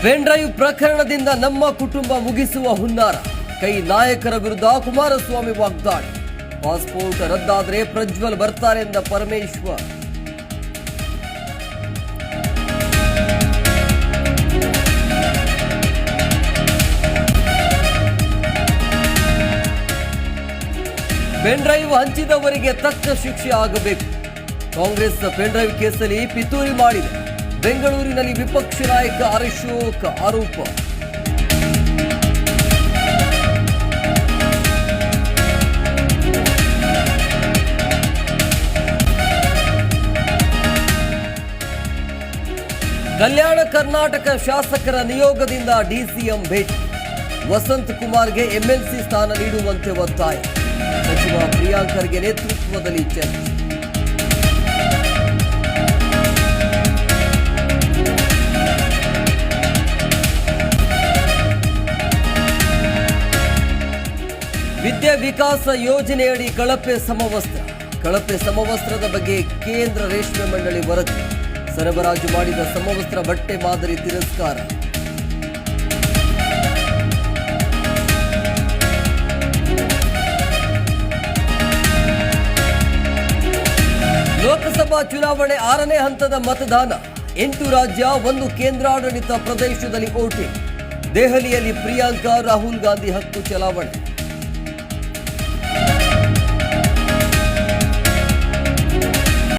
Pen drive ಪ್ರಕರಣದಿಂದ ನಮ್ಮ ಕುಟುಂಬ ಮುಗಿಸುವ ಹುನ್ನಾರ. ಕೈ ನಾಯಕರ ವಿರುದ್ಧ ಕುಮಾರಸ್ವಾಮಿ ವಾಗ್ದಾಳಿ. ಪಾಸ್ಪೋರ್ಟ್ ರದ್ದಾದರೆ ಪ್ರಜ್ವಲ್ ಬರ್ತಾರೆ ಎಂದ ಪರಮೇಶ್ವರ್. ಪೆನ್ ಡ್ರೈವ್ ಹಂಚಿದವರಿಗೆ ತಕ್ಕ ಶಿಕ್ಷೆ ಆಗಬೇಕು. ಕಾಂಗ್ರೆಸ್ ಪೆನ್ ಡ್ರೈವ್ ಕೇಸಲ್ಲಿ ಪಿತೂರಿ ಮಾಡಿದೆ. ಬೆಂಗಳೂರಿನಲ್ಲಿ ವಿಪಕ್ಷ ನಾಯಕ ಅಶೋಕ್ ಆರೋಪ. ಕಲ್ಯಾಣ ಕರ್ನಾಟಕ ಶಾಸಕರ ನಿಯೋಗದಿಂದ ಡಿಸಿಎಂ ಭೇಟಿ. ವಸಂತ್ ಕುಮಾರ್ಗೆ ಎಂಎಲ್ಸಿ ಸ್ಥಾನ ನೀಡುವಂತೆ ಒತ್ತಾಯ. ಸಚಿವ ಪ್ರಿಯಾಂಕ್ ಖರ್ಗೆ ನೇತೃತ್ವದಲ್ಲಿ ಚರ್ಚೆ. ವಿದ್ಯಾ ವಿಕಾಸ ಯೋಜನೆಯಡಿ ಕಳಪೆ ಸಮವಸ್ತ್ರ. ಕಳಪೆ ಸಮವಸ್ತ್ರದ ಬಗ್ಗೆ ಕೇಂದ್ರ ರೇಷ್ಮೆ ಮಂಡಳಿ ವರದಿ. ಸರಬರಾಜು ಮಾಡಿದ ಸಮವಸ್ತ್ರ ಬಟ್ಟೆ ಮಾದರಿ ತಿರಸ್ಕಾರ. ಲೋಕಸಭಾ ಚುನಾವಣೆ 6ನೇ ಹಂತದ ಮತದಾನ. 8 ರಾಜ್ಯ 1 ಕೇಂದ್ರಾಡಳಿತ ಪ್ರದೇಶದಲ್ಲಿ ವೋಟಿಂಗ್. ದೆಹಲಿಯಲ್ಲಿ ಪ್ರಿಯಾಂಕಾ ರಾಹುಲ್ ಗಾಂಧಿ ಹಕ್ಕು ಚಲಾವಣೆ.